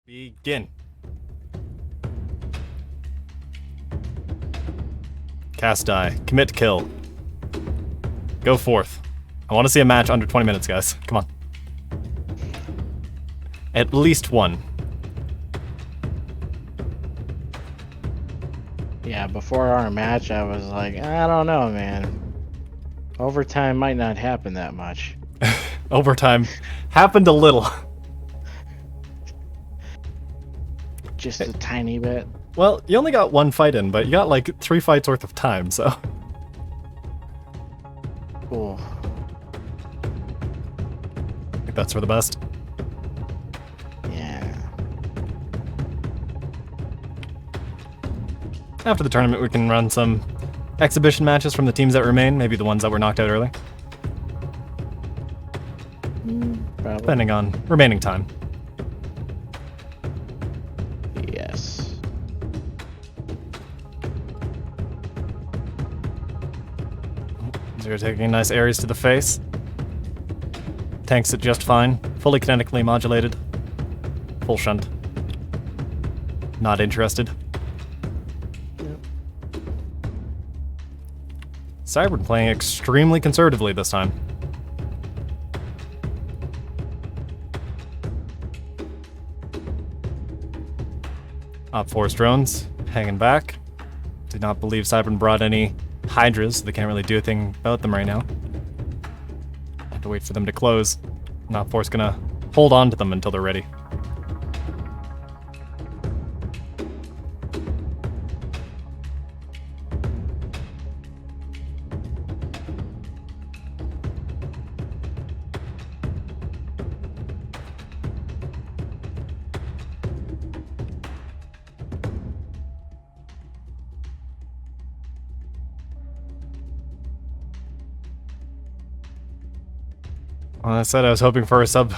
Begin. Cast die. Commit to kill. Go forth. I want to see a match under 20 minutes, guys. Come on. At least one. Yeah, before our match, I was like, I don't know, man. Overtime might not happen that much. Overtime happened a little. Just a tiny bit. Well, you only got one fight in, but you got like 3 fights worth of time, so. Cool. I think that's for the best. Yeah. After the tournament, we can run some exhibition matches from the teams that remain, maybe the ones that were knocked out early. Probably. Depending on remaining time. Yes. Zero taking nice Ares to the face. Tanks it just fine. Fully kinetically modulated. Full shunt. Not interested. Yep. Cybern playing extremely conservatively this time. Op Force drones hanging back. Did not believe Cybern brought any Hydras, so they can't really do a thing about them right now. Have to wait for them to close. Op Force gonna hold on to them until they're ready. Well, I said I was hoping for a sub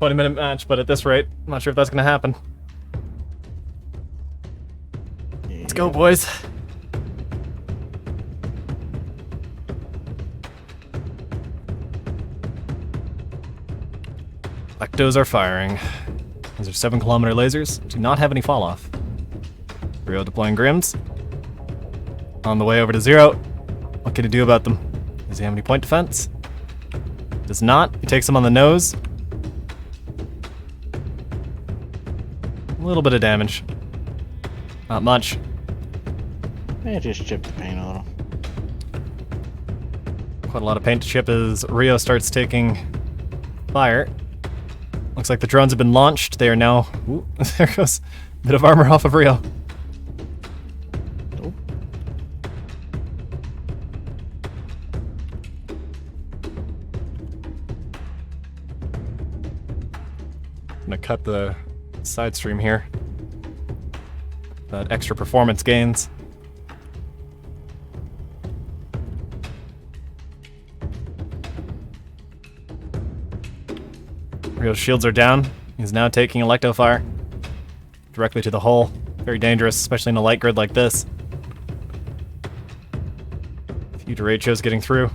20-minute match, but at this rate, I'm not sure if that's gonna happen. Let's go, boys. Ectos are firing. These are 7-kilometer lasers. Do not have any fall off. Rio deploying Grims. On the way over to Zero. What can he do about them? Does he have any point defense? Does not. He takes him on the nose. A little bit of damage. Not much. I just chipped the paint a little. Quite a lot of paint to chip as Rio starts taking fire. Looks like the drones have been launched. They are now... Ooh, there goes a bit of armor off of Rio. Nope. Gonna cut the side stream here. That extra performance gains. Rio's shields are down. He's now taking Electo Fire directly to the hull. Very dangerous, especially in a light grid like this. A few derechos getting through.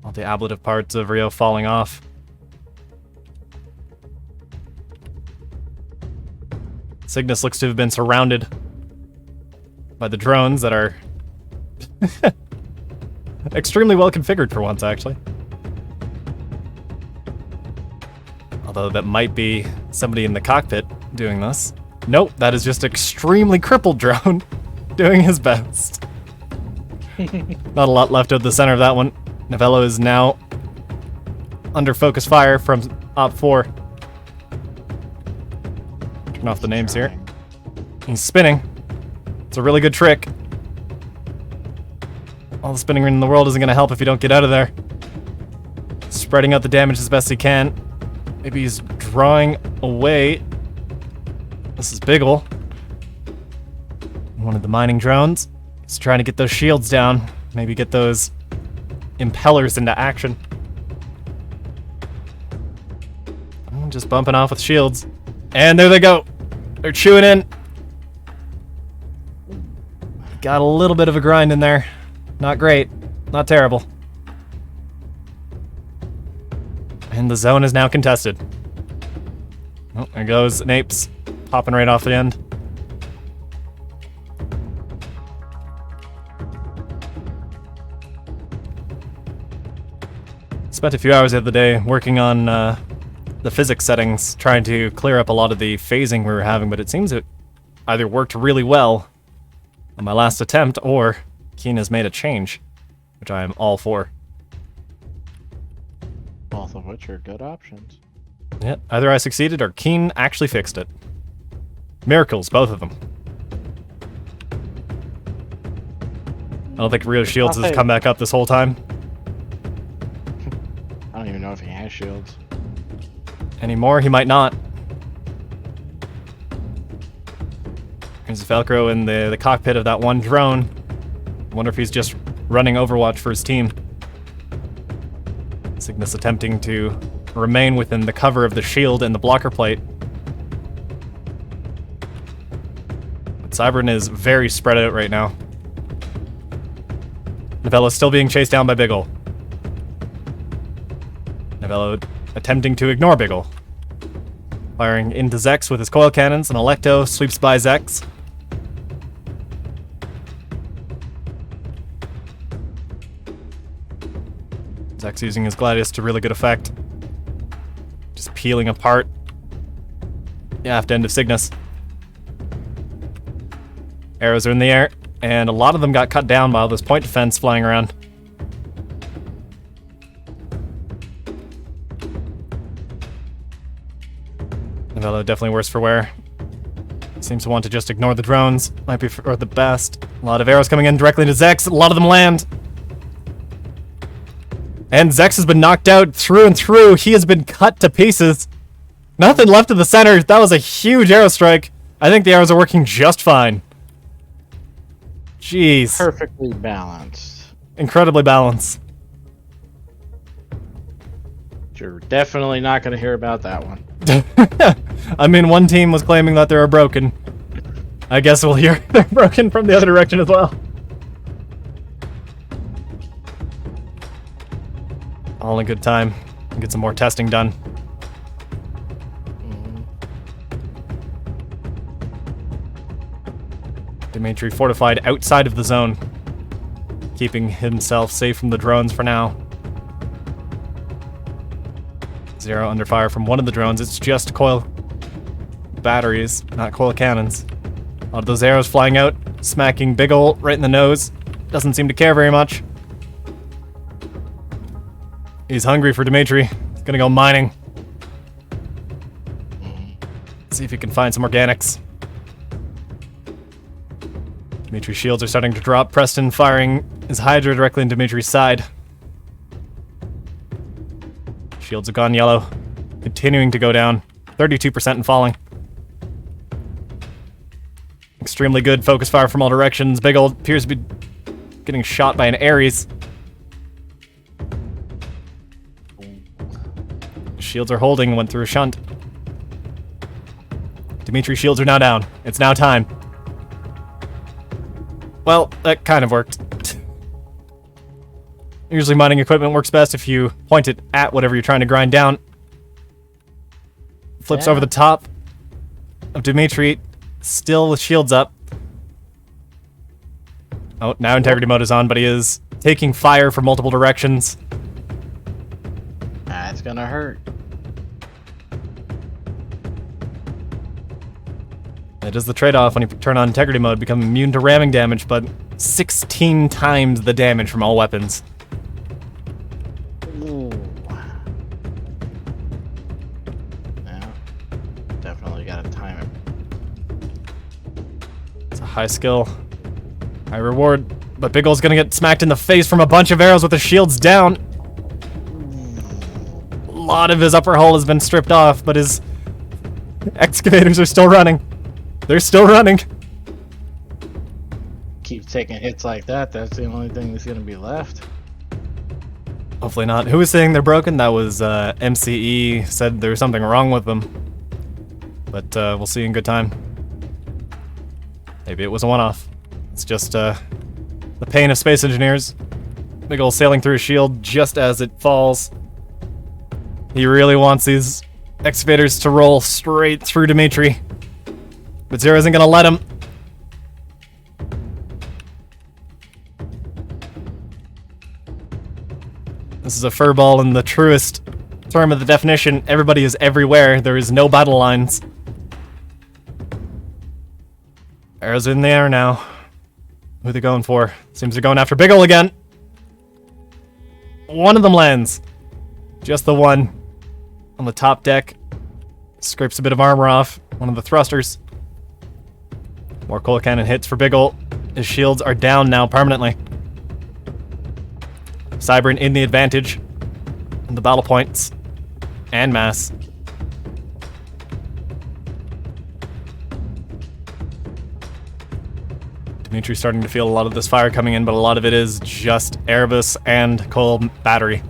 All the ablative parts of Rio falling off. Cygnus looks to have been surrounded by the drones that are extremely well configured for once, actually. Although that might be somebody in the cockpit doing this. Nope, that is just extremely crippled drone doing his best. Not a lot left of the center of that one. Novello is now under focus fire from Op 4. Turn off the names here. He's spinning. It's a really good trick. All the spinning in the world isn't going to help if you don't get out of there. Spreading out the damage as best he can. Maybe he's drawing away. This is Biggle. One of the mining drones. He's trying to get those shields down. Maybe get those impellers into action. Oh, just bumping off with shields. And there they go. They're chewing in. Got a little bit of a grind in there. Not great. Not terrible. And the zone is now contested. Oh, there goes Napes, popping right off the end. Spent a few hours the other day working on the physics settings, trying to clear up a lot of the phasing we were having, but it seems it either worked really well on my last attempt, or Keen has made a change, which I am all for. Both of which are good options. Yeah, either I succeeded or Keen actually fixed it. Miracles, both of them. I don't think Rio Shields has come back up this whole time. I don't even know if he has shields. Anymore, he might not. There's Velcro in the cockpit of that one drone. I wonder if he's just running Overwatch for his team. Cygnus attempting to remain within the cover of the shield and the blocker plate. But Cybern is very spread out right now. Novella's still being chased down by Biggle. Novella attempting to ignore Biggle. Firing into Zex with his coil cannons, and Electo sweeps by Zex. Zex using his Gladius to really good effect. Just peeling apart. Yeah, after end of Cygnus. Arrows are in the air, and a lot of them got cut down by all this point defense flying around. Novella definitely worse for wear. Seems to want to just ignore the drones. Might be for the best. A lot of arrows coming in directly into Zex. A lot of them land. And Zex has been knocked out through and through. He has been cut to pieces. Nothing left of the center. That was a huge arrow strike. I think the arrows are working just fine. Jeez. Perfectly balanced. Incredibly balanced. You're definitely not going to hear about that one. I mean, one team was claiming that they were broken. I guess we'll hear they're broken from the other direction as well. All in good time. Get some more testing done. Dimitri fortified outside of the zone, keeping himself safe from the drones for now. Zero under fire from one of the drones. It's just coil batteries, not coil cannons. A lot of those arrows flying out, smacking Big Ol' right in the nose. Doesn't seem to care very much. He's hungry for Dimitri. He's gonna go mining. See if he can find some organics. Dimitri's shields are starting to drop. Preston firing his Hydra directly in Dimitri's side. Shields have gone yellow. Continuing to go down. 32% and falling. Extremely good focus fire from all directions. Big Ol' appears to be getting shot by an Ares. Shields are holding, went through a shunt. Dimitri's shields are now down. It's now time. Well, that kind of worked. Usually mining equipment works best if you point it at whatever you're trying to grind down. Flips over the top of Dimitri, still with shields up. Oh, now integrity mode is on, but he is taking fire from multiple directions. That's gonna hurt. It is the trade-off when you turn on integrity mode, become immune to ramming damage, but 16 times the damage from all weapons. Ooh. Yeah, definitely gotta time it. It's a high skill, high reward, but Big Ol's gonna get smacked in the face from a bunch of arrows with his shields down. A lot of his upper hull has been stripped off, but his excavators are still running. They're still running. Keep taking hits like that, that's the only thing that's gonna be left. Hopefully not. Who was saying they're broken? That was MCE, said there was something wrong with them. But we'll see in good time. Maybe it was a one-off. It's just the pain of space engineers. Big Ol' sailing through a shield just as it falls. He really wants these excavators to roll straight through Dimitri. But Zero isn't gonna let him. This is a furball in the truest term of the definition. Everybody is everywhere. There is no battle lines. Arrows in the air now. Who are they going for? Seems they're going after Big Ol' again. One of them lands. Just the one. On the top deck. Scrapes a bit of armor off. One of the thrusters. More coal cannon hits for Big Ol'. His shields are down now permanently. Cybern in the advantage. On the battle points. And mass. Dimitri's starting to feel a lot of this fire coming in, but a lot of it is just Erebus and coal battery.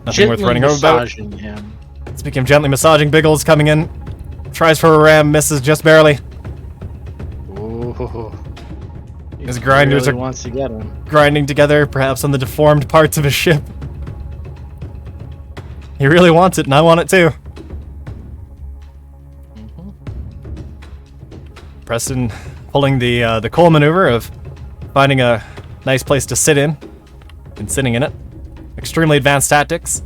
Nothing worth running over about. Speaking of gently massaging, Big Ol's coming in. Tries for a ram, misses just barely. Ooh. His grinders really are wants to get him. grinding together, perhaps on the deformed parts of his ship. He really wants it, and I want it too. Preston pulling the coal maneuver of finding a nice place to sit in and sitting in it. Extremely advanced tactics.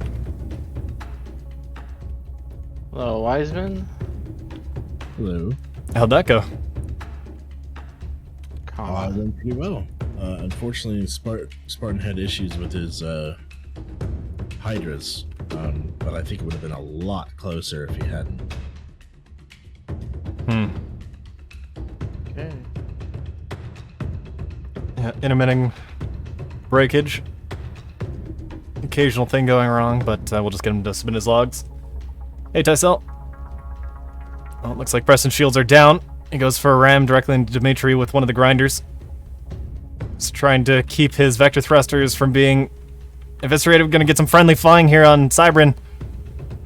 Hello, Wiseman. Hello. How'd that go? Went pretty well. Unfortunately, Spartan had issues with his Hydras, but I think it would have been a lot closer if he hadn't. Okay. Yeah, intermittent breakage. Occasional thing going wrong, but we'll just get him to submit his logs. Hey, Tysel. Oh, it looks like Preston's shields are down. He goes for a ram directly into Dimitri with one of the grinders. He's trying to keep his vector thrusters from being eviscerated. We're gonna get some friendly flying here on Cybern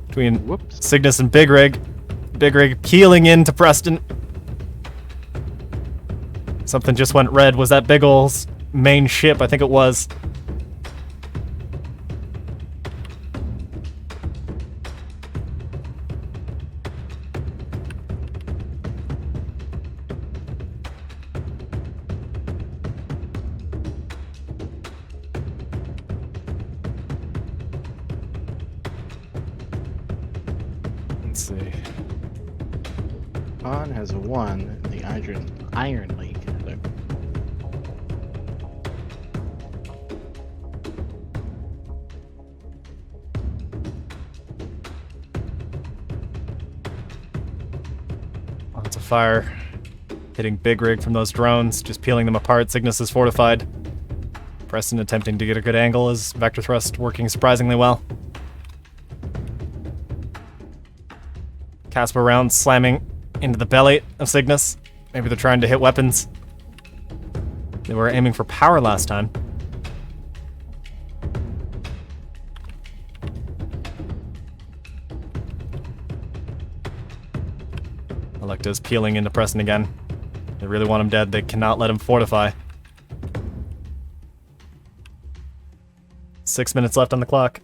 between Cygnus and Big Rig. Big Rig peeling into Preston. Something just went red. Was that Big Ol's main ship? I think it was. Let's see. Han has won the Iron League. Lots of fire hitting Big Rig from those drones, just peeling them apart. Cygnus is fortified. Preston attempting to get a good angle. His vector thrust working surprisingly well. Casper rounds slamming into the belly of Cygnus. Maybe they're trying to hit weapons. They were aiming for power last time. Electa's peeling into Preston again. They really want him dead. They cannot let him fortify. 6 minutes left on the clock.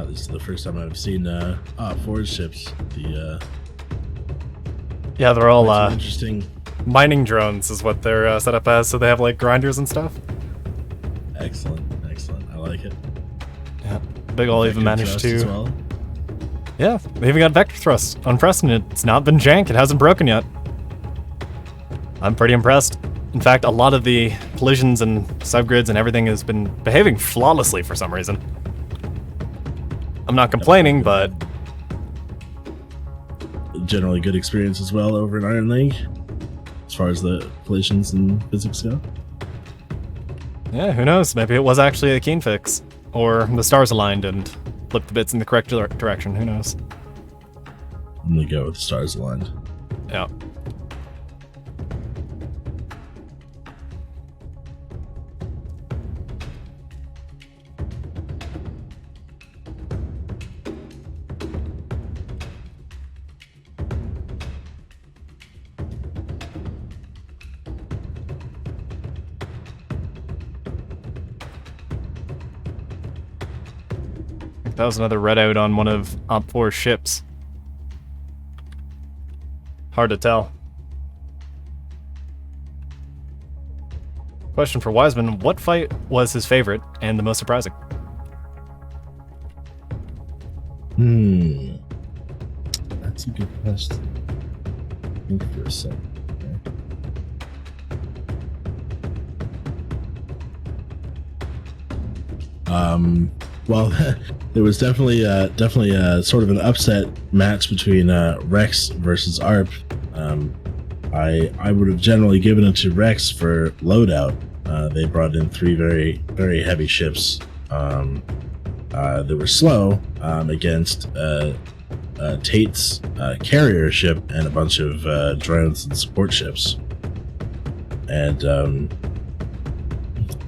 This is the first time I've seen forage ships. Yeah, they're all interesting. mining drones is what they're set up as, so they have like grinders and stuff. Excellent. I like it. Yeah, Big Ol even Vector managed thrust as to. well. Yeah, they even got vector thrust on Preston. It's not been jank. It hasn't broken yet. I'm pretty impressed. In fact, a lot of the collisions and subgrids and everything has been behaving flawlessly for some reason. I'm not complaining, but Generally good experience as well over in Iron League, as far as the collisions and physics go. yeah, who knows? Maybe it was actually a keen fix, or the stars aligned and flipped the bits in the correct direction. Who knows? I'm gonna go with the stars aligned. Yeah. That was another red out on one of Op4's ships. Hard to tell. Question for Wiseman, what fight was his favorite and the most surprising? That's a good question. Think for a second. Well, there was definitely sort of an upset match between Rex versus ARP. I would have generally given it to Rex for loadout. They brought in 3 very, very heavy ships that were slow against Tate's carrier ship and a bunch of drones and support ships. And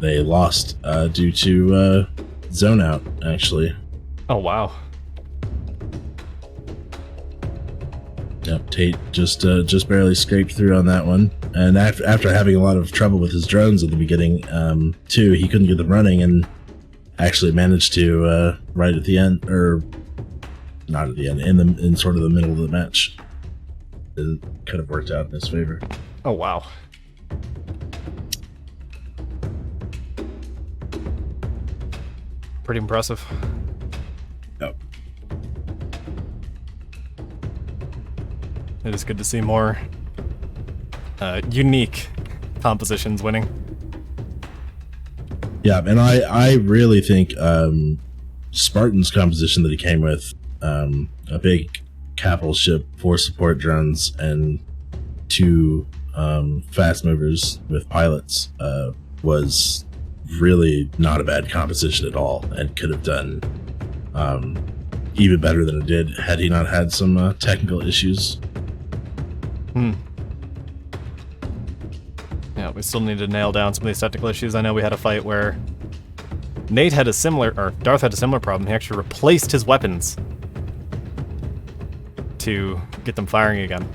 they lost due to zone out, actually. Oh, wow. Yep, Tate just barely scraped through on that one. And after having a lot of trouble with his drones at the beginning, too, he couldn't get them running and actually managed to right at the end, or not at the end, in sort of the middle of the match. It could have worked out in his favor. Oh, wow. Pretty impressive. Yep. It is good to see more unique compositions winning. Yeah, and I really think Spartan's composition that he came with, a big capital ship, 4 support drones, and 2 fast movers with pilots, was really not a bad composition at all, and could have done even better than it did had he not had some technical issues. Yeah, we still need to nail down some of these technical issues. I know we had a fight where Darth had a similar problem. He actually replaced his weapons to get them firing again.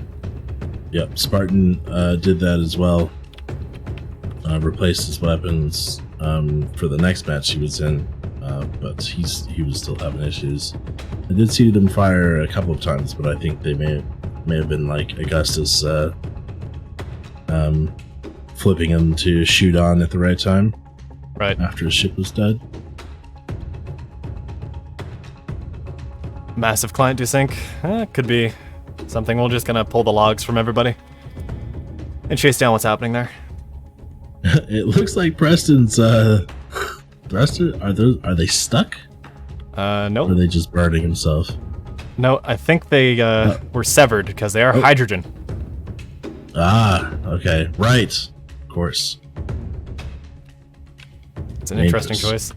Yep, Spartan did that as well. Replaced his weapons for the next match he was in, but he was still having issues. I did see them fire a couple of times, but I think they may have been like Augustus flipping him to shoot on at the right time, right after his ship was dead. Massive client desync. Could be something. We're just gonna pull the logs from everybody and chase down what's happening there. It looks like Preston's thruster. Are they stuck? Nope. Or are they just burning himself? No, I think they were severed because they are hydrogen. Ah, okay, right. Of course. It's an interesting choice.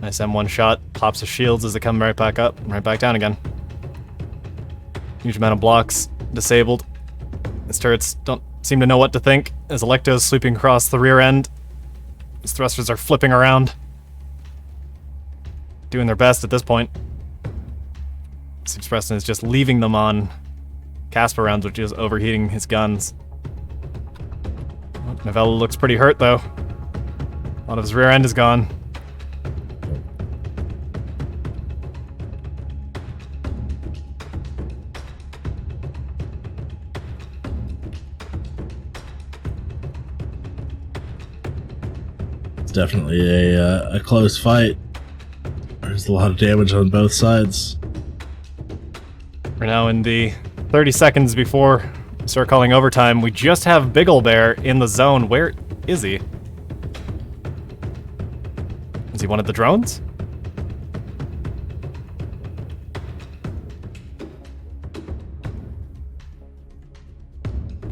Nice M1 shot. Pops the shields as they come right back up, right back down again. Huge amount of blocks disabled. His turrets don't seem to know what to think as Electo's sweeping across the rear end. His thrusters are flipping around. Doing their best at this point. Seems Preston is just leaving them on Casper rounds, which is overheating his guns. Novella looks pretty hurt, though. A lot of his rear end is gone. It's definitely a close fight. There's a lot of damage on both sides. We're now in the 30 seconds before we start calling overtime. We just have Big Ol' Bear in the zone. Where is he? Is he one of the drones?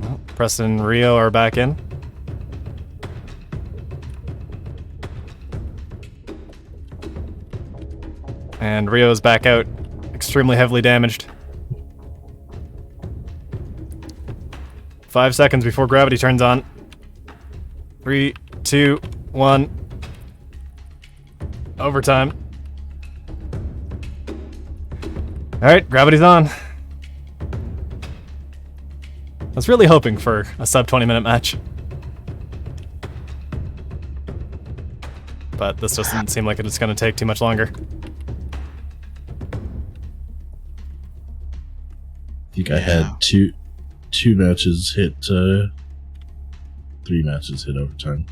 Well, Preston and Rio are back in. And Rio's back out, extremely heavily damaged. 5 seconds before gravity turns on. 3, 2, 1. Overtime. Alright, gravity's on. I was really hoping for a sub 20-minute match. But this doesn't seem like it's going to take too much longer. think I had two matches hit, 3 matches hit overtime.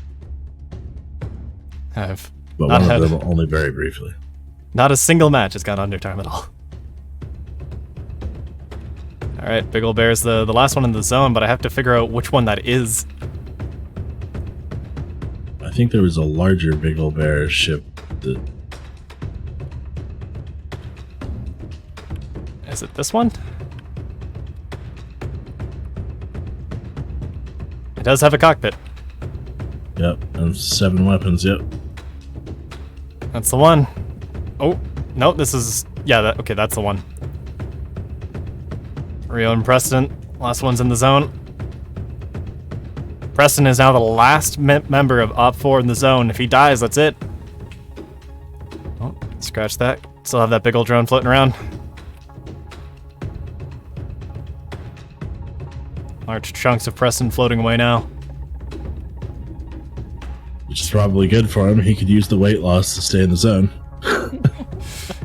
I've But not one had of them only very briefly. not a single match has gone undertime at all. All right, Big Ol' Bear's the last one in the zone, but I have to figure out which one that is. I think there was a larger Big Ol' Bear ship that... Is it this one? It does have a cockpit. Yep, and 7 weapons, yep. That's the one. Oh, no, this is... Yeah, okay, that's the one. Rio and Preston, last one's in the zone. Preston is now the last member of Op 4 in the zone. If he dies, that's it. Oh, scratch that. Still have that big old drone floating around. Large chunks of Preston floating away now. Which is probably good for him. He could use the weight loss to stay in the zone.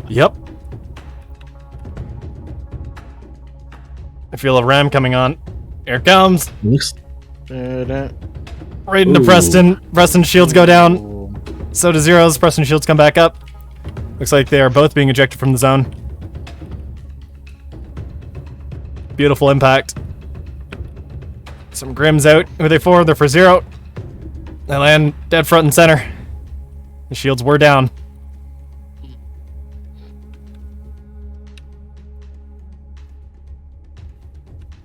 Yep. I feel a ram coming on. Here it comes. Looks... Right into Ooh. Preston. Preston's shields go down. So do Zero's. Preston's shields come back up. Looks like they are both being ejected from the zone. Beautiful impact. Some Grims out. Who are they for? They're for Zero. They land dead front and center. The shields were down.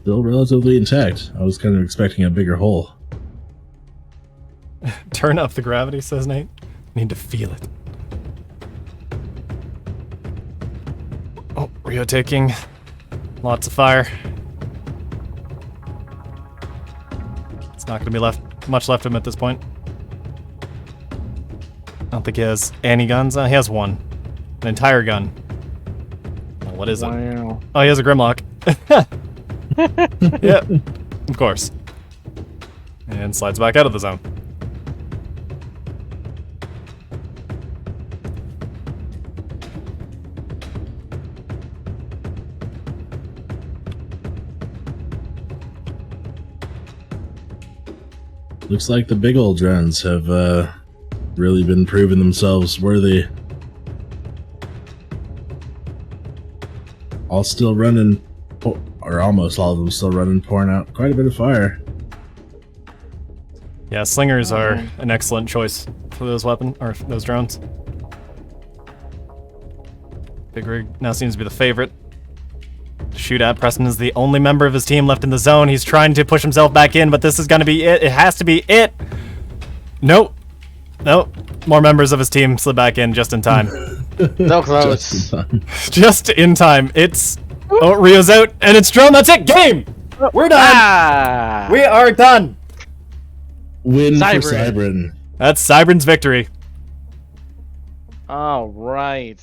Still relatively intact. I was kind of expecting a bigger hole. Turn up the gravity, says Nate. Need to feel it. Oh, Rio taking lots of fire. It's not going to be much left of him at this point. I don't think he has any guns. He has one. An entire gun. Oh, what is it? Wow. Oh, he has a Grimlock. Yeah, of course. And slides back out of the zone. Looks like the big old drones have really been proving themselves worthy. All still running, or almost all of them still running, pouring out quite a bit of fire. Yeah, slingers are an excellent choice for those those drones. Big Rig now seems to be the favorite to shoot at. Preston is the only member of his team left in the zone. He's trying to push himself back in, but this is going to be it. It has to be it. Nope. Nope. More members of his team slid back in just in time. So close. Just in time. It's... Oh, Rio's out, and it's drone. That's it. Game! We're done. Ah! We are done. Win Cybran. for Cybran. That's Cybran's victory. All right.